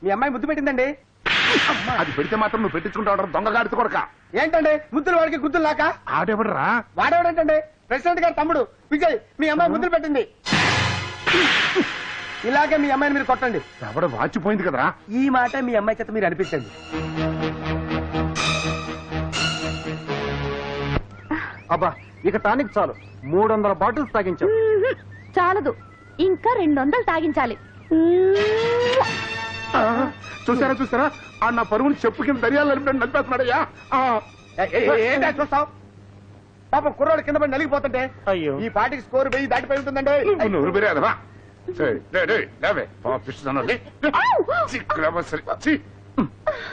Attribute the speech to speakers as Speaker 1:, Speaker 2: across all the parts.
Speaker 1: మీ అమ్మాయి ముద్దు పెట్టిందండి.
Speaker 2: అది పెడితే మాత్రం నువ్వు పెట్టించుకుంటావు దొంగగాడితో కొడక.
Speaker 1: ఏంటండి ముద్దులు వాడికి గుద్దులు నాక?
Speaker 2: ఆడెవడరా?
Speaker 1: వాడేవాడంటండి ప్రెసిడెంట్ గారి తమ్ముడు విజయ్. మీ అమ్మాయి ముద్దులు పెట్టింది. ఇలాగే మీ అమ్మాయిని మీరు కొట్టండి.
Speaker 2: ఎవడ వాచిపోయింది కదరా.
Speaker 1: ఈ మాట మీ అమ్మాయి చేత మీరు అనిపించండి.
Speaker 3: అబ్బా ఇక టానిక్ చాలు. 300 బాటిల్స్ తాగించాం.
Speaker 4: చాలదు, ఇంకా 200 తాగించాలి.
Speaker 2: చూసారా చూసారా ఆ నా పరువుని చెప్పు కింద దర్యాలు నలిపేస్తున్నాడయ్యా.
Speaker 1: ఏంటో చూస్తావు? పాపం కుర్రాడు కింద పడి నలిగిపోతుంటే
Speaker 3: అయ్యో
Speaker 1: ఈ పార్టీకి స్కోర్ 1000 దాటిపోయి ఉంటుందండి.
Speaker 2: నువ్వు బెరేదవా?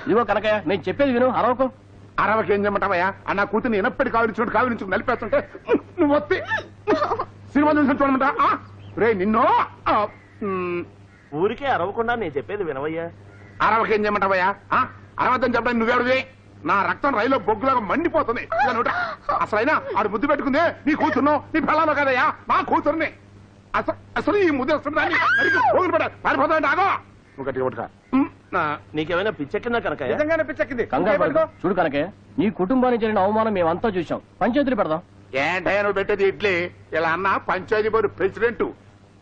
Speaker 3: ఇదిగో కనకయ్య నేను చెప్పేది విను, అరవకు.
Speaker 2: అరవకేం చెమ్మటావయ్యా? అన్న కూతురు ఎనప్పటి కావిరించుకుంటూ కావిరించుకు నలిపేస్తుంటే నువ్వు వస్తే సినిమా చూసి చూడమంటా రే నిన్ను.
Speaker 3: ఊరికే అరవకుండా నేను చెప్పేది వినవయ్యా.
Speaker 2: అరవకేం చెమ్మటావయ్యా? అరవద్దని చెప్పడానికి నువ్వెవడివి? నా రక్తం రైల్లో బొగ్గులాగా మండిపోతుంది. అసలైనా ఆడు ముద్దు పెట్టుకుందే నీ కూతురును నీ పిల్లలు కదయ్యా, మా కూతుర్ని. అసలు ఈ ముద్దు వస్తుందని పారిపోతాడు. ఆగో ఒకటి ఒకటిగా.
Speaker 3: నీకేమైనా పిచ్చెక్కిందా కనకయ్య?
Speaker 1: నిజంగానే పిచ్చెక్కింది.
Speaker 3: చూడు కనకయ్య, నీ కుటుంబానికి జరిగిన అవమానం మేమంతా చూసాం. పంచాయతీలు పెడదాం.
Speaker 2: ఏంటయ్యా నువ్వు పెట్టేది ఇడ్లీ? ఇలా అన్న పంచాయతీ బోర్డు ప్రెసిడెంట్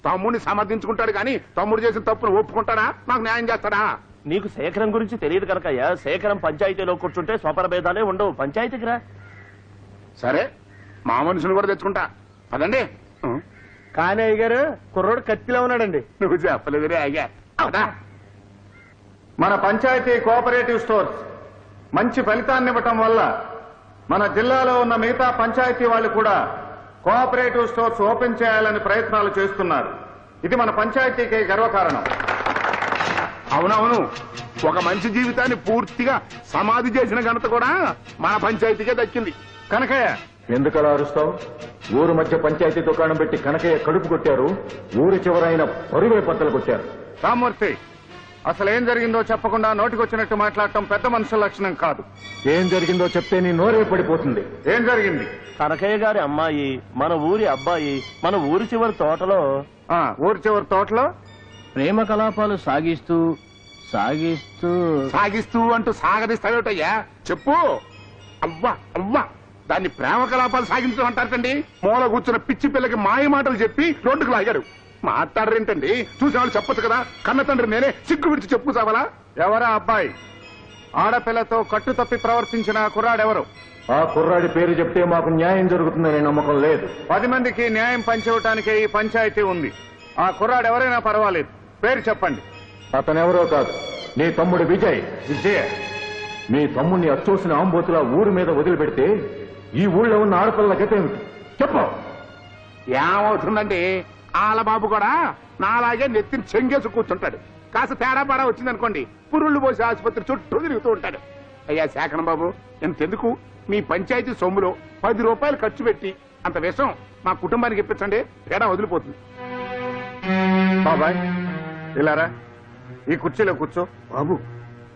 Speaker 2: తమ్ముడిని సమర్థించుకుంటాడు కానీ తమ్ముడు చేసిన తప్పును ఒప్పుకుంటాడా? నాకు న్యాయం చేస్తాడా?
Speaker 3: నీకు శేఖరం గురించి తెలియదు కనకయ్య. శేఖరం పంచాయతీలో కూర్చుంటే స్వపర భేదాలే ఉండవు. పంచాయతీకి రా.
Speaker 2: సరే మా మనుషులు కూడా తెచ్చుకుంటా. పదండి.
Speaker 1: కానీ అయ్య గారు కుర్రోడు కత్తిలో ఉన్నాడండి.
Speaker 2: నువ్వు చెప్పలేదురే అయ్యా.
Speaker 5: మన పంచాయతీ కోఆపరేటివ్ స్టోర్స్ మంచి ఫలితాన్ని ఇవ్వటం వల్ల మన జిల్లాలో ఉన్న మిగతా పంచాయతీ వాళ్ళు కూడా కోఆపరేటివ్ స్టోర్స్ ఓపెన్ చేయాలని ప్రయత్నాలు చేస్తున్నారు. ఇది మన పంచాయతీకి గర్వకారణం.
Speaker 2: అవునవును, ఒక మంచి జీవితాన్ని పూర్తిగా సమాధి చేసిన ఘనత కూడా మన పంచాయతీకే దక్కింది.
Speaker 5: కనకయ్య ఎందుకలా అరుస్తావు? ఊరు మధ్య పంచాయతీ దుకాణం పెట్టి కనకయ్య కడుపు కొట్టారు. ఊరి చివరైన పరువే పద్దలు కొట్టారు. రామ్మూర్తి, అసలు ఏం జరిగిందో చెప్పకుండా నోటికొచ్చినట్టు మాట్లాడటం పెద్ద మనుషుల లక్షణం కాదు. ఏం జరిగిందో చెప్తే నీ నోరే పడిపోతుంది. ఏం జరిగింది?
Speaker 3: కనకయ్య గారి అమ్మాయి మన ఊరి అబ్బాయి మన ఊరి చివరి తోటలో
Speaker 5: ఊరి చివరి తోటలో
Speaker 3: ప్రేమ కలాపాలు సాగిస్తూ సాగిస్తూ
Speaker 2: సాగిస్తూ అంటూ సాగదీస్తావేటయ్యా? చెప్పు. అవ్వా అవ్వా, దాన్ని ప్రేమ కలాపాలు సాగించడం అంటారటండి. మూల కూర్చున్న పిచ్చి పిల్లకి మాయ మాటలు చెప్పి రోడ్డుకు లాగాడు. మాట్లాడరేంటండి? చూసేవాళ్ళు చెప్పొచ్చు కదా. కన్న తండ్రి నేనే సిగ్గు విడిచి చెప్పు చావాలా?
Speaker 5: ఎవరా అబ్బాయి? ఆడపిల్లతో కట్టు తప్పి ప్రవర్తించిన కుర్రాడెవరు? ఆ కుర్రాడి పేరు చెప్తే మాకు న్యాయం జరుగుతుందనే నమ్మకం లేదు. 10 మందికి న్యాయం పంచివ్వటానికే ఈ పంచాయతీ ఉంది. ఆ కుర్రాడెవరైనా పర్వాలేదు, పేరు చెప్పండి. అతనెవరో కాదు, నీ తమ్ముడు విజయ్. విజయ్ మీ తమ్ముడిని అచ్చోసిన ఆంబోతులా ఊరి మీద వదిలిపెడితే ఈ ఊళ్ళో ఉన్న ఆడపిల్లల గతేమిటి చెప్పు.
Speaker 2: ఏమవుతుందండి, ఆలబాబు కూడా నాలాగే నెత్తిని చెంగేసి కూర్చుంటాడు. కాస్త తేడా పాడా వచ్చిందనుకోండి పురుళ్ళు పోసి ఆసుపత్రి చుట్టూ తిరుగుతూ ఉంటాడు. అయ్యా శేఖరం బాబు, ఎంతెందుకు మీ పంచాయతీ సొమ్ములో 10 రూపాయలు ఖర్చు పెట్టి అంత విషయం మా కుటుంబానికి ఇప్పించండి, తేడా వదిలిపోతుంది.
Speaker 5: బాబాయ్ ఇలారా, ఈ కుర్చీలో కూర్చో.
Speaker 2: బాబు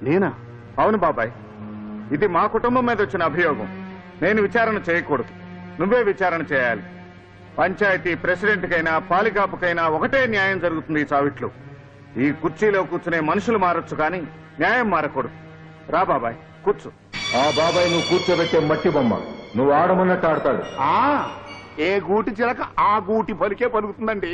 Speaker 2: నేనా?
Speaker 5: అవును బాబాయ్, ఇది మా కుటుంబం మీద వచ్చిన అభియోగం. నేను విచారణ చేయకూడదు, నువ్వే విచారణ చేయాలి. పంచాయతీ ప్రెసిడెంట్ కైనా పాలికాపుకైనా ఒకటే న్యాయం జరుగుతుంది ఈ చావిట్లో. ఈ కుర్చీలో కూర్చునే మనుషులు మారొచ్చు కానీ న్యాయం మారకూడదు. రా బాబాయ్ కూర్చో. ఆ బాబాయ్ నువ్వు కూర్చోబెట్టే మట్టి బొమ్మ, నువ్వు ఆడమన్నట్టు ఆడతాడు.
Speaker 2: ఏ గూటి చిలక ఆ గూటి పలికే పలుకుతుందండి.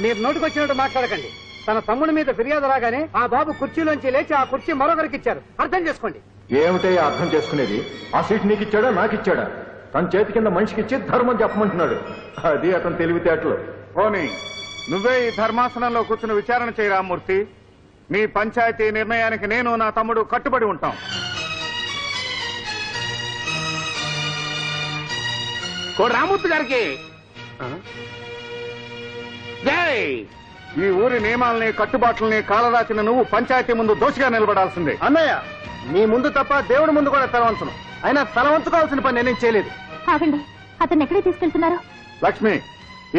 Speaker 1: మీరు నోటికొచ్చినట్టు మాట్లాడకండి. తన తమ్ముడి మీద ఫిర్యాదు రాగానే ఆ బాబు కుర్చీలోంచి లేచి ఆ కుర్చీ మరొకరికి ఇచ్చారు. అర్థం చేసుకోండి.
Speaker 5: ఏమిటే అర్థం చేసుకునేది? ఆ సీట్ నీకు ఇచ్చాడా నాకిచ్చాడా? తన చేతి కింద మనిషికి ఇచ్చి ధర్మం చెప్పమంటున్నాడు. అది అతను తెలివితేటలు. పోనీ నువ్వే ఈ ధర్మాసనంలో కూర్చుని విచారణ చేయి రామ్మూర్తి. మీ పంచాయతీ నిర్ణయానికి నేను నా తమ్ముడు కట్టుబడి ఉంటాం.
Speaker 2: రామూర్తి గారికి జై.
Speaker 5: ఈ ఊరి నియమాలని కట్టుబాట్లని కాలరాచిన నువ్వు పంచాయతీ ముందు దోషిగా నిలబడాల్సిందే.
Speaker 1: అన్నయ్య, మీ ముందు తప్ప దేవుడి ముందు కూడా తలవంచను. అయినా తలవంచుకోవాల్సిన పని నేనేం చేయలేదు.
Speaker 4: ఆగండి, అతన్ని ఎక్కడికి తీసుకెళ్తున్నారు?
Speaker 5: లక్ష్మి,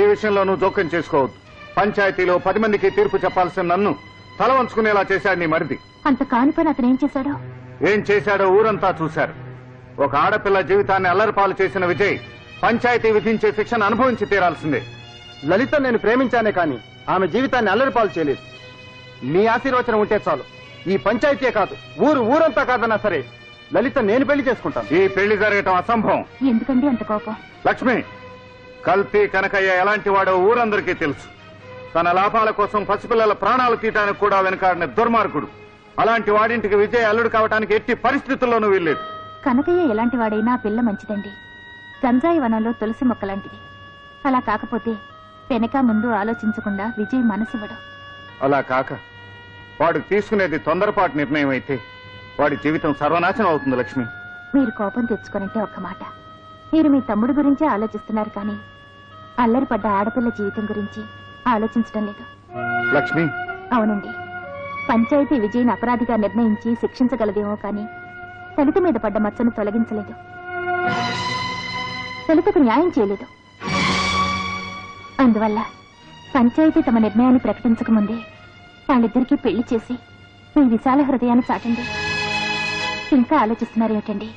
Speaker 5: ఈ విషయంలో నువ్వు జోక్యం చేసుకోవద్దు. పంచాయతీలో 10 మందికి తీర్పు చెప్పాల్సిన నన్ను తల వంచుకునేలా చేశాడు నీ మరిది.
Speaker 4: అంత కాని పని అతను ఏం చేశాడో?
Speaker 5: ఏం చేశాడో ఊరంతా చూశారు. ఒక ఆడపిల్ల జీవితాన్ని అల్లరిపాలు చేసిన విజయ్ పంచాయతీ విధించే శిక్షను అనుభవించి తీరాల్సిందే.
Speaker 1: లలిత నేను ప్రేమించానే కానీ ఆమె జీవితాన్ని అల్లరిపాలు చేయలేదు. మీ ఆశీర్వచనం ఉంటే చాలు. ఈ పంచాయతీ కాదు, ఊరంతా కాదన్నా సరే లలిత నేను పెళ్లి చేసుకుంటాను.
Speaker 5: ఈ పెళ్లి జరగటం అసంభవం.
Speaker 4: ఎందుకండి అంత కోపం?
Speaker 5: లక్ష్మి, కల్తీ కనకయ్య ఎలాంటి వాడో ఊరందరికీ తెలుసు. తన లాభాల కోసం పసిపిల్లల ప్రాణాలు తీయటానికి కూడా వెనకాడిన దుర్మార్గుడు. అలాంటి వాడింటికి విజయ్ అల్లుడు కావటానికి ఎట్టి పరిస్థితుల్లోనూ వీల్లేదు.
Speaker 4: కనకయ్య ఎలాంటి వాడైనా ఆ పిల్ల మంచిదండి. గంజాయి వనంలో తులసి మొక్క లాంటిది. అలా కాకపోతే వెనక ముందు ఆలోచించకుండా విజయ్ మనసివ్వడు.
Speaker 5: అలా కాక వాడు తీసుకునేది తొందరపాటు నిర్ణయం అయితే వాడి జీవితం సర్వనాశనం అవుతుంది. లక్ష్మి,
Speaker 4: మీరు కోపం తెచ్చుకోనంటే ఒక్క మాట. మీరు మీ తమ్ముడు గురించే ఆలోచిస్తున్నారు కానీ అల్లరిపడ్డ ఆడపిల్ల జీవితం గురించి ఆలోచించడం లేదు.
Speaker 5: లక్ష్మి,
Speaker 4: అవునండి, పంచాయతీ విజయ్ని అపరాధిగా నిర్ణయించి శిక్షించగలదేమో కానీ లలిత మీద పడ్డ మచ్చను తొలగించలేదు. లలితకు న్యాయం చేయలేదు. అందువల్ల పంచాయతీ తమ నిర్ణయాన్ని ప్రకటించకముందే వాళ్ళిద్దరికీ పెళ్లి చేసి మీ విశాల హృదయాన్ని చాటండి. ఇంకా ఆలోచిస్తున్నారేమిటండి?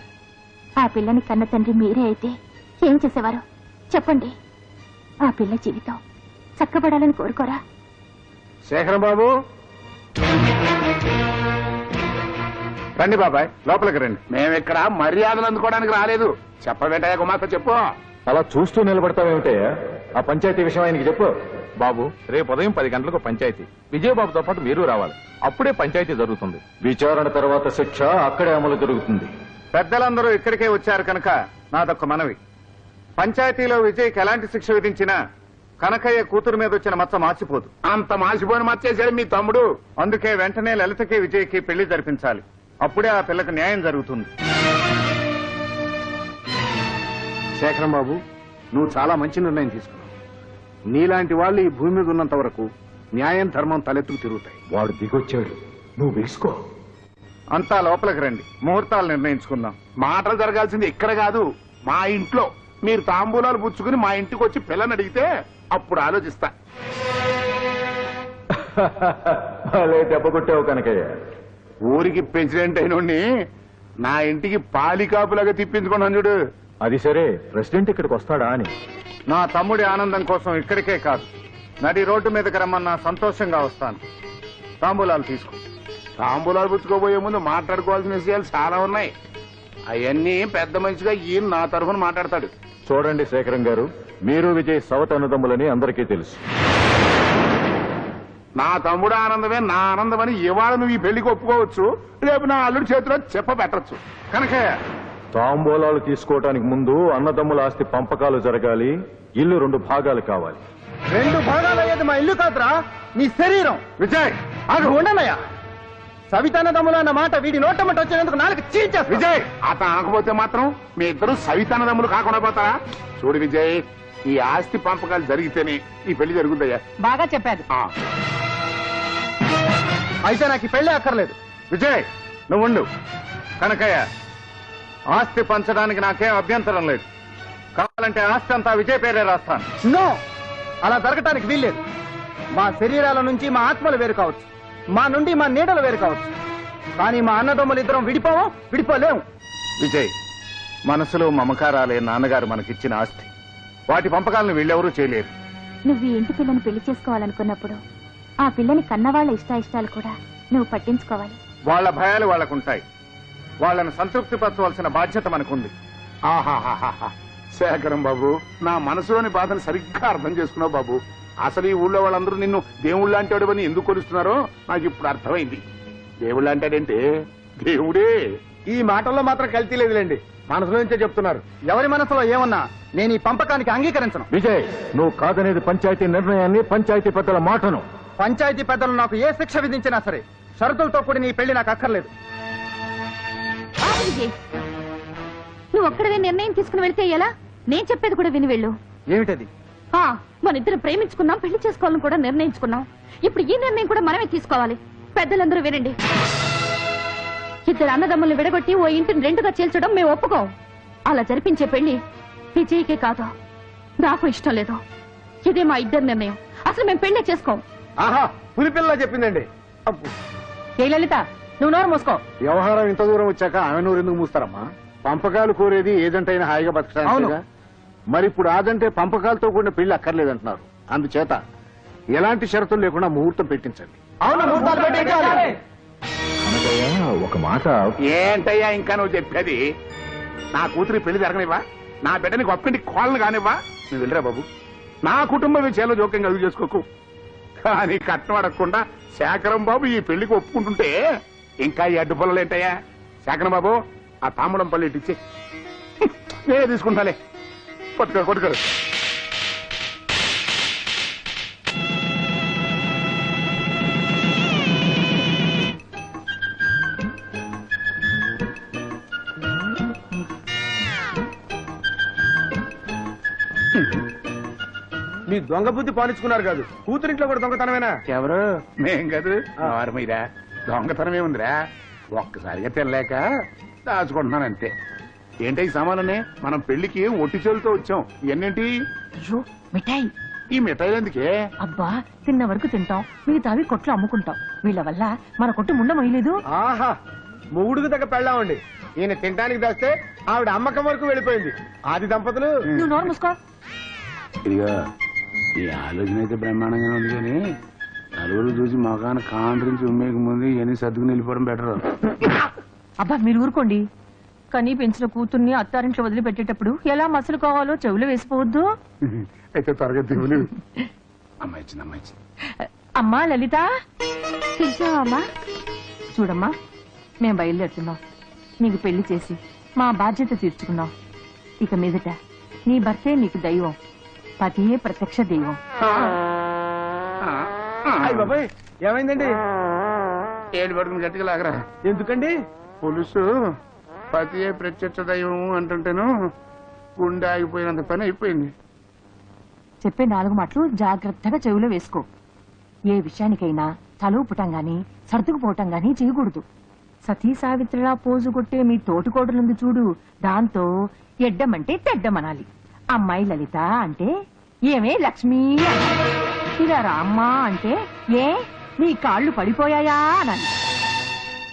Speaker 4: ఆ పిల్లని కన్న తండ్రి మీరే అయితే ఏం చేసేవారు చెప్పండి? ఆ పిల్ల జీవితం చక్కబడాలని కోరుకోరా?
Speaker 5: శేఖరం బాబు, రండి బాబాయ్, లోపలికి రండి.
Speaker 2: మేమిక్కడ మర్యాదలు అందుకోవడానికి రాలేదు. చెప్పబెట్టయ్య గుమాస్తా, చెప్పు.
Speaker 5: అలా చూస్తూ నిలబడతావేమిటయ్యా? ఆ పంచాయతీ విషయం ఆయనకి చెప్పు.
Speaker 6: బాబు, రేపు ఉదయం 10 గంటలకు పంచాయతీ. విజయబాబుతో పాటు మీరు రావాలి. అప్పుడే పంచాయతీ జరుగుతుంది.
Speaker 5: విచారణ తర్వాత శిక్ష అక్కడే అమలు జరుగుతుంది. పెద్దలందరూ ఇక్కడికే వచ్చారు కనుక నాదొక్క మనవి. పంచాయతీలో విజయ్కి ఎలాంటి శిక్ష విధించినా కనకయ్య కూతురు మీద వచ్చిన మచ్చ మార్చిపోదు.
Speaker 2: అంత మాసిపోయిన మర్చేశాడు మీ తమ్ముడు.
Speaker 5: అందుకే వెంటనే లలితకి విజయ్కి పెళ్లి జరిపించాలి. అప్పుడే ఆ పిల్లకి న్యాయం జరుగుతుంది.
Speaker 1: శేఖరం బాబు, నువ్వు చాలా మంచి నిర్ణయం తీసుకున్నావు. నీలాంటి వాళ్ళు ఈ భూమి మీద ఉన్నంత వరకు న్యాయం ధర్మం తలెత్తుకు తిరుగుతాయి.
Speaker 5: వాడు దిగొచ్చాడు, నువ్వు వేసుకో. అంతా లోపలికి రండి, ముహూర్తాలు నిర్ణయించుకుందాం.
Speaker 2: మాటలు జరగాల్సింది ఇక్కడ కాదు, మా ఇంట్లో. మీరు తాంబూలాలు పుచ్చుకుని మా ఇంటికి వచ్చి పిల్లని అడిగితే అప్పుడు ఆలోచిస్తా.
Speaker 5: దెబ్బ కొట్టావు కనకయ్య.
Speaker 2: ఊరికి ప్రెసిడెంట్ అయినోడిని నా ఇంటికి పాలికాపులాగా తిప్పించుకున్నాను చూడు.
Speaker 5: అది సరే, ప్రెసిడెంట్ ఇక్కడికి వస్తాడా అని. నా తమ్ముడి ఆనందం కోసం ఇక్కడికే కాదు, నడి రోడ్డు మీదకి రమ్మన్నా సంతోషంగా వస్తాను. తాంబూలాలు తీసుకో.
Speaker 2: తాంబూలాలు పుచ్చుకోబోయే ముందు మాట్లాడుకోవాల్సిన విషయాలు చాలా ఉన్నాయి. అవన్నీ పెద్ద మనిషిగా ఈయన నా తరఫున మాట్లాడతాడు.
Speaker 5: చూడండి శేఖరం గారు, మీరు విజయ్ సవత అన్నదమ్ములని అందరికీ తెలుసు.
Speaker 2: నా తమ్ముడు ఆనందమే నా ఆనందమని ఇవాళ నువ్వు ఈ పెళ్లికి ఒప్పుకోవచ్చు, రేపు నా అల్లుడి చేతిలో చెప్పబెట్టచ్చు.
Speaker 5: కనకయ్య, తాంబూలాలు తీసుకోవటానికి ముందు అన్నదమ్ముల ఆస్తి పంపకాలు జరగాలి. ఇల్లు 2 భాగాలు కావాలి.
Speaker 1: 2 భాగాలు అయ్యేది మా ఇల్లు కాదురా, నీ శరీరం.
Speaker 5: విజయ్,
Speaker 1: అది ఉండనయ్యా. సవితానదమ్ములు అన్న మాట వీడి నోటమట వచ్చినందుకు నాలుగు చీల్చేస్తా.
Speaker 2: విజయ్, అతను ఆకపోతే మాత్రం మీ ఇద్దరు సవితన్నదమ్ములు కాకుండా పోతారా? చూడు విజయ్, ఈ ఆస్తి పంపకాలు జరిగితేనే ఈ పెళ్లి జరుగుతాయా?
Speaker 7: బాగా చెప్పారు.
Speaker 1: అయితే నాకు ఈ పెళ్లి అక్కర్లేదు.
Speaker 5: విజయ్, నువ్వు ఉండు. కనకయ్య, ఆస్తి పంచడానికి నాకేం అభ్యంతరం లేదు. కావాలంటే ఆస్తి అంతా విజయ్ పేరే రాస్తాను.
Speaker 1: నో, అలా జరగటానికి వీల్లేదు. మా శరీరాల నుంచి మా ఆత్మలు వేరు కావచ్చు, మా నుండి మా నీడలు వేరు కావచ్చు, కానీ మా అన్నదమ్ములు ఇద్దరం విడిపోలేము.
Speaker 5: విజయ్, మనసులో మమకారాలే నాన్నగారు మనకిచ్చిన ఆస్తి. వాటి పంపకాలను వీళ్ళెవరూ చేయలేరు.
Speaker 4: నువ్వు ఈ ఇంటి పిల్లని పెళ్లి చేసుకోవాలనుకున్నప్పుడు ఆ పిల్లని కన్నవాళ్ల ఇష్టాయిష్టాలు కూడా నువ్వు పట్టించుకోవాలి.
Speaker 5: వాళ్ళ భయాలు వాళ్ళకుంటాయి. వాళ్ళని సంతృప్తిపరచవలసిన బాధ్యత మనకుంది.
Speaker 2: ఆహాహాహా, శేఖరం బాబు, నా మనసులోని బాధను సరిగ్గా అర్థం చేసుకున్నావు బాబు. అసలు ఈ ఊళ్ళో వాళ్ళందరూ నిన్ను దేవుళ్ళు అంటాడని ఎందుకు కొలుస్తున్నారో నాకు ఇప్పుడు అర్థమైంది. దేవుళ్ళు అంటాడంటే దేవుడే.
Speaker 1: ఈ మాటల్లో మాత్రం కల్తీ లేదులేండి, మనసులో నుంచే చెప్తున్నారు. ఎవరి మనసులో ఏమన్నా నేను ఈ పంపకానికి అంగీకరించను.
Speaker 5: విజయ్, నువ్వు కాదనేది పంచాయతీ నిర్ణయాన్ని, పంచాయతీ పెద్దల మాటను.
Speaker 1: పంచాయతీ పెద్దలు నాకు ఏ శిక్ష విధించినా సరే షరతులతో కూడిన ఈ పెళ్లి నాకు అక్కర్లేదు.
Speaker 4: ఆగు విజయ్, నువ్వు ఒక్కడవే నిర్ణయం తీసుకుని వెళ్తే ఎలా? నేను చెప్పేది కూడా విని వెళ్ళు.
Speaker 1: ఏమిటది?
Speaker 4: మన ఇద్దరు ప్రేమించుకున్నాం, పెళ్లి చేసుకోవాలని కూడా నిర్ణయించుకున్నాం. ఇప్పుడు ఈ నిర్ణయం కూడా మనమే తీసుకోవాలి. పెద్దలందరూ వినండి. ఇద్దరు అన్నదమ్ముల్ని విడగొట్టి ఓ ఇంటిని 2గా చీల్చడం మేము ఒప్పుకోం. అలా జరిపించే పెళ్లి విజయ్కే కాదు, నాకు ఇష్టం లేదు. ఇదే మా ఇద్దరు నిర్ణయం. అసలు మేము పెళ్లి చేసుకోం.
Speaker 1: ఆహా, పులిపిల్ల చెప్పిందండి.
Speaker 7: ఏ లలిత, నువ్వు నోరు మూసుకో.
Speaker 1: వ్యవహారం ఇంత దూరం వచ్చాక ఆమె నోరు ఎందుకు మూస్తారమ్మా? పంపకాలు కోరేది ఏజెంట్ అయినా హాయిగా బతకడానికి. మరి ఇప్పుడు ఆదంటే పంపకాలతో కూడిన పెళ్లి అక్కర్లేదంటున్నారు. అందుచేత ఎలాంటి షరతులు లేకుండా ముహూర్తం పెట్టించండి. అవును ముహూర్తాలు పెట్టించాలి.
Speaker 5: ఒక మాట.
Speaker 2: ఏంటయ్యా ఇంకా నువ్వు చెప్పేది? నా కూతురి పెళ్లి జరగనివ్వా? నా బిడ్డని గొప్పంటి కోళ్ళను కానివ్వా? నువ్వు వెళ్ళరా బాబు. నా కుటుంబ విషయాల్లో జోక్యం కలుగు చేసుకోకు. కానీ కట్నం అడగకుండా శేఖరం బాబు ఈ పెళ్లికి ఒప్పుకుంటుంటే ఇంకా ఈ అడ్డు పొలలు ఏంటయ్యా? శేఖరం బాబు ఆ తాంబూలం పళ్ళు ఇట్టిచ్చి నేనే తీసుకుంటాలే. కొట్టుకో కొట్టుకో.
Speaker 1: మీ దొంగ బుద్ధి పాలించుకున్నారు కాదు, కూతురింట్లో కూడా దొంగతనమేనా?
Speaker 2: ఎవరు? మేం కాదు. మీరా దొంగతనం ఏముందిరా? ఒక్కసారిగా తెల్లాక దాచుకుంటున్నాను అంతే. ఏంటి ఈ సామాన్లనే? మనం పెళ్లికి ఒట్టి చేతులతో వచ్చాం. ఇవన్నేంటి?
Speaker 7: అయ్యో మిఠాయి.
Speaker 2: ఈ మిఠాయిలు ఎందుకే?
Speaker 7: అబ్బా తిన్న వరకు తింటాం, మిగతావి కొట్లు అమ్ముకుంటాం. వీళ్ళ వల్ల మన కొట్టు ముండ మొయ్యలేదు.
Speaker 1: ఆహా, మొగుడుకు దగ్గర పెళ్ళామండి. ఈయన తినడానికి దాస్తే ఆవిడ అమ్మకం వరకు వెళ్ళిపోయింది. ఆది దంపతులు.
Speaker 7: నువ్వు నోరు మూసుకో.
Speaker 2: ఇదిగా ఈ ఆలోచన అయితే బ్రహ్మాండంగా ఉంది, కానీ నలుగురు చూసి మగాన కాండ్రించి ఉమ్మేక ముందు ఇవన్నీ సర్దుకుని వెళ్ళిపోవడం బెటర్.
Speaker 7: అబ్బా మీరు ఊరుకోండి. కనీ పెంచిన కూతుర్ని అత్తారింట్లో వదిలిపెట్టేటప్పుడు ఎలా మసలు కావాలో చెవులు వేసిపోవద్దు.
Speaker 2: అయితే త్వరగా దిగులు. అమ్మాయి ఇచ్చింది, అమ్మాయి ఇచ్చింది.
Speaker 7: అమ్మా లలిత,
Speaker 4: పిలిచావమ్మా?
Speaker 7: చూడమ్మా మేం బయలుదేరుతున్నాం. నీకు పెళ్లి చేసి మా బాధ్యత తీర్చుకున్నాం. ఇక మీదట నీ భర్తే నీకు దైవం, పతియే ప్రత్యక్ష దైవం.
Speaker 1: అయ్య బాబాయ్, ఏమైందండి?
Speaker 2: ఏడు పడుకుని గట్టిగా లాగరా.
Speaker 1: ఎందుకండి?
Speaker 2: పులుసు పతియే ప్రత్యక్ష దైవం అంటుంటేను గుండె ఆగిపోయినంత పని అయిపోయింది.
Speaker 7: చెప్పే 4 మాటలు జాగ్రత్తగా చెవిలో వేసుకో. ఏ విషయానికైనా తలూపుటం గాని సర్దుకుపోవటం గాని చేయకూడదు. సతీ సావిత్రిలా పోజు కొట్టే మీ తోటికోడలుంది చూడు, దాంతో ఎడ్డమంటే తెడ్డమనాలి. అమ్మాయి లలిత అంటే ఏమే లక్ష్మి అనాలి. ఇలా రామ్మ అంటే ఏ నీ కాళ్ళు పడిపోయాయా అనాలి.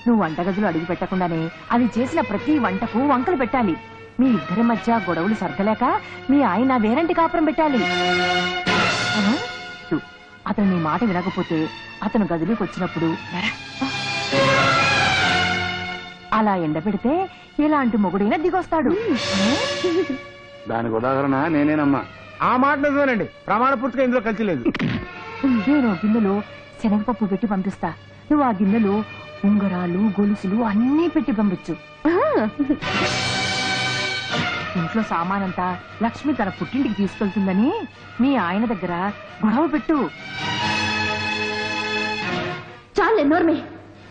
Speaker 7: నువ్వు వంటగదిలో అడుగు పెట్టకుండానే అది చేసిన ప్రతి వంటకు వంకలు పెట్టాలి. మీ ఇద్దరి మధ్య గొడవలు సర్దలేక మీ ఆయన వేరంటి కాపురం పెట్టాలి. అతను నీ మాట వినకపోతే అతను గదిలోకి వచ్చినప్పుడు అలా ఎండబెడితే ఎలాంటి మొగుడైనా దిగొస్తాడు.
Speaker 2: దానికి ఉదాహరణ నేనేనమ్మా.
Speaker 1: ఆ మాట నిజమేనండి, ప్రమాణ పూర్తిగా ఇందులో కలిసి లేదు.
Speaker 7: నేను గిన్నెలో శనగపప్పు పెట్టి పంపిస్తా, నువ్వు ఆ గిన్నెలో ఉంగరాలు గొలుసులు అన్నీ పెట్టి పంపించు. ఇంట్లో సామానంతా లక్ష్మి తన పుట్టింటికి తీసుకెళ్తుందని మీ ఆయన దగ్గర గొడవ పెట్టు.
Speaker 4: చాలు ఎన్నోర్మే,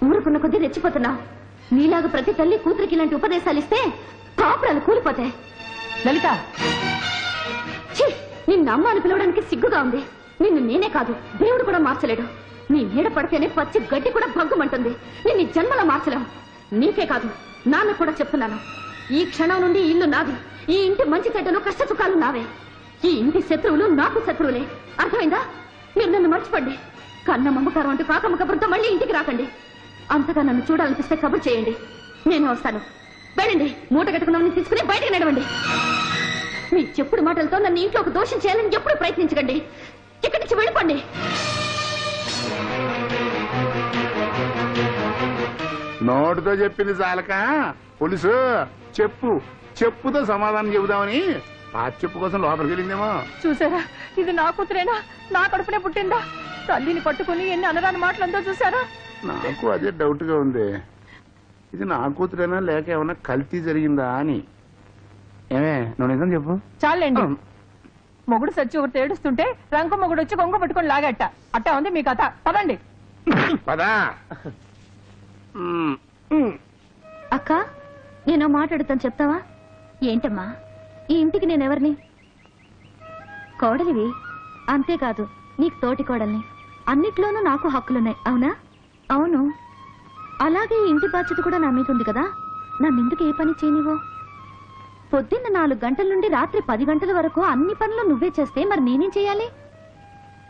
Speaker 4: ఊరుకున్న కొద్దీ రెచ్చిపోతున్నావు. నీలాగా ప్రతి తల్లి కూతురికి ఇలాంటి ఉపదేశాలు ఇస్తే కాపురాలు కూలిపోతాయి.
Speaker 7: లలిత,
Speaker 4: నిన్ను అమ్మ అని పిలవడానికి సిగ్గుగా ఉంది. నిన్ను నేనే కాదు, దేవుడు కూడా మార్చలేడు. నీ నీడ పడితేనే పచ్చి గడ్డి కూడా భగ్గుమంటుంది. నిన్ను జన్మలో మార్చలేం. నీకే కాదు, నాన్న కూడా చెప్తున్నాను. ఈ క్షణం నుండి ఇల్లు నాది. ఈ ఇంటి మంచి చెడ్డలు కష్ట సుఖాలు నావే. ఈ ఇంటి శత్రువులు నాకు శత్రువులే. అర్థమైందా? మీరు నన్ను మర్చిపోండి. కన్న మమ్మకారం అంటూ కాకమ్మ కబుర్తో మళ్ళీ ఇంటికి రాకండి. అంతగా నన్ను చూడాలనిపిస్తే కబుర్ చేయండి, నేను వస్తాను. వెళ్ళండి, మూట కట్టుకున్నవని తీసుకుని బయటకు నడవండి. మీ చెప్పుడు మాటలతో నన్ను ఇంట్లో ఒక దోషం చేయాలని ఎప్పుడు ప్రయత్నించకండి. ఇక్కడి నుంచి వెళ్ళిపోండి.
Speaker 2: నోటితో చెప్పింది చాలక పులుసు చెప్పుతో సమాధానం చెబుదామని ఆ చెప్పు కోసం లోపలికి వెళ్ళిందేమో.
Speaker 7: చూసారా, ఇది నా కూతురేనా? నా కడుపునే పుట్టిందా? తల్లిని పట్టుకుని ఎన్ని అనరాని మాటలంతా చూసారా?
Speaker 2: నాకు అదే డౌట్ గా ఉంది. ఇది నా కూతురేనా లేక ఏమన్నా కల్తీ జరిగిందా అని. ఏమే నువ్వు నిజం చెప్పు.
Speaker 7: చాలండి, మొగుడు సచ్చి ఒకటి ఏడుస్తుంటే రంకు మొగుడు వచ్చి కొంగ పట్టుకొని లాగట్ట. అట్టా ఉంది మీ కథ. పదండి.
Speaker 2: పదా.
Speaker 4: అక్క, నేను మాట్లాడుతాను, చెప్తావా? ఏంటమ్మా? ఈ ఇంటికి నేనెవరిని? కోడలివి. అంతేకాదు, నీకు తోటి కోడల్ని. అన్నిట్లోనూ నాకు హక్కులున్నాయి, అవునా? అవును. అలాగే ఈ ఇంటి బాధ్యత కూడా నా మీద ఉంది కదా. నన్నెందుకు ఏ పని చేయనివో? పొద్దున్న 4 గంటల నుండి రాత్రి 10 గంటల వరకు అన్ని పనులు నువ్వే చేస్తే మరి నేనేం చేయాలి?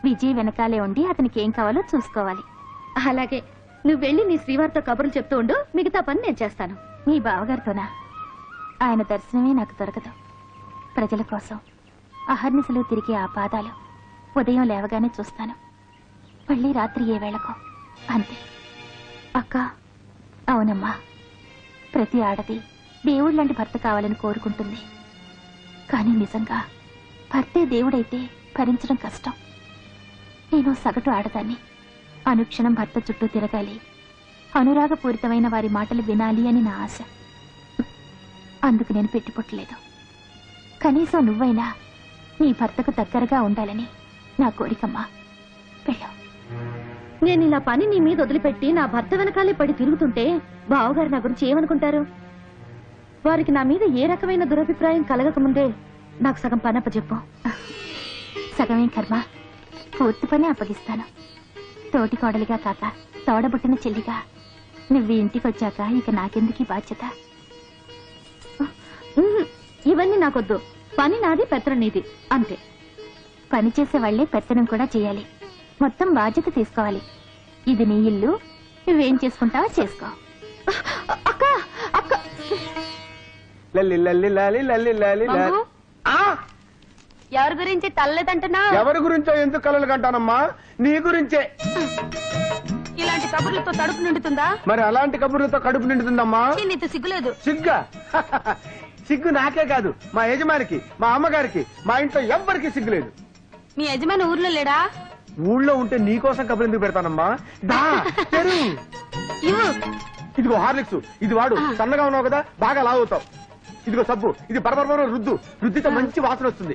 Speaker 4: విజయ్ వెనకాలే ఉండి అతనికి ఏం కావాలో చూసుకోవాలి. అలాగే, నువ్వు వెళ్ళి నీ శ్రీవారితో కబుర్లు చెప్తూ ఉండు, మిగతా పని నేను చేస్తాను. నీ బావగారితోనా? ఆయన దర్శనమే నాకు దొరకదు. ప్రజల కోసం అహర్నిశలు తిరిగే ఆ పాదాలు ఉదయం లేవగానే చూస్తాను. మళ్ళీ రాత్రి ఏ వేళకో
Speaker 8: అంతే అక్క. అవునమ్మా, ప్రతి ఆడది దేవుడు లాంటి భర్త కావాలని కోరుకుంటుంది. కానీ నిజంగా భర్తే దేవుడైతే భరించడం కష్టం. నేను సగటు ఆడదాన్ని. అనుక్షణం భర్త చుట్టూ తిరగాలి, అనురాగపూరితమైన వారి మాటలు వినాలి అని నా ఆశ. అందుకు నేను పెట్టిపుట్టలేదు. కనీసం నువ్వైనా నీ భర్తకు దగ్గరగా ఉండాలని నా కోరికమ్మా. వెళ్ళు.
Speaker 4: నేను ఇలా పని నీ మీద వదిలిపెట్టి నా భర్త వెనకాలే పడి తిరుగుతుంటే బావగారు నా గురించి ఏమనుకుంటారు? వారికి నా మీద ఏ రకమైన దురభిప్రాయం కలగకముందే నాకు సగం పని అప్పచెప్పు.
Speaker 8: సగమేం కర్మ, పూర్తి పని అప్పగిస్తాను. తోటి కోడలిగా కాక తోడబుట్టిన చెల్లిగా నువ్వు ఇంటికి వచ్చాక ఇక నాకెందుకు ఈ బాధ్యత?
Speaker 4: ఇవన్నీ నాకొద్దు. పని నాది, పెత్తనం నీది, అంతే.
Speaker 8: పని చేసే వాళ్లే పెత్తనం కూడా చేయాలి. మొత్తం బాధ్యత తీసుకోవాలి. ఇది నీ ఇల్లు, నువ్వేం చేసుకుంటావో చేసుకో.
Speaker 4: అక్క అక్క
Speaker 1: లల్లి లల్లి లాలి లల్లి లాలి లాలి.
Speaker 4: ఎవరి గురించి తల్లలేదంటున్నా?
Speaker 1: ఎవరి గురించో ఎందుకు కలలు కంటానమ్మా? నీ గురించే.
Speaker 4: ఇలాంటి కబుర్లతో తడుపు నిండుతుందా?
Speaker 1: మరి అలాంటి కబుర్లతో కడుపు నిండుతుందమ్మా.
Speaker 4: నీతో సిగ్గులేదు?
Speaker 1: సిగ్గా? సిగ్గు నాకే కాదు, మా యజమానికి, మా అమ్మగారికి, మా ఇంట్లో ఎవ్వరికి సిగ్గులేదు.
Speaker 4: మీ యజమాని ఊర్లో లేడా?
Speaker 1: ఊళ్ళో ఉంటే నీకోసం కబురు ఎందుకు పెడతానమ్మా? దా తెరు. ఇదిగో హార్లిక్స్, ఇది వాడు. సన్నగా ఉన్నావు కదా, బాగా లావుతావు. ఇదిగో సబ్బు, ఇది బరబర రుద్దు, రుద్దితో మంచి వాసన వస్తుంది.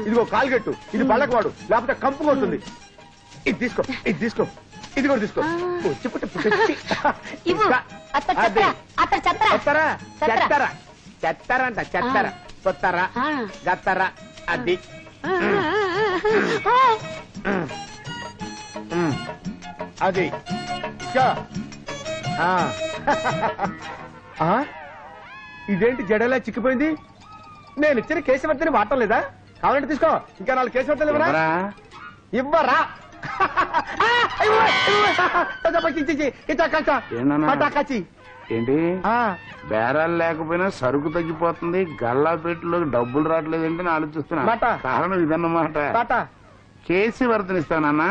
Speaker 1: ఇదిగో కాల్గెట్టు, ఇది బళ్ళకు వాడు, లేకపోతే కంపు కొడుతుంది. ఇది తీసుకో, ఇది తీసుకో, ఇది కూడా తీసుకో. చెత్తరంట చెత్తర, కొత్తర, గత్తర, అది. అది ఇదేంటి జడలా చిక్కిపోయింది? నేను ఇచ్చిన కేశవర్ధని వాడటం లేదా? కావాలంటే తీసుకో. ఇంకా 4 కేశవర్ధలు ఇవ్వరా? ఇవ్వరా?
Speaker 2: ఏంటి బేరాలు లేకపోయినా సరుకు తగ్గిపోతుంది, గల్లా పెట్టులోకి డబ్బులు రావట్లేదు అంటే ఆలోచిస్తున్నా. కారణం ఇదన్నమాట. కేసీ వర్ధనిస్తానన్నా.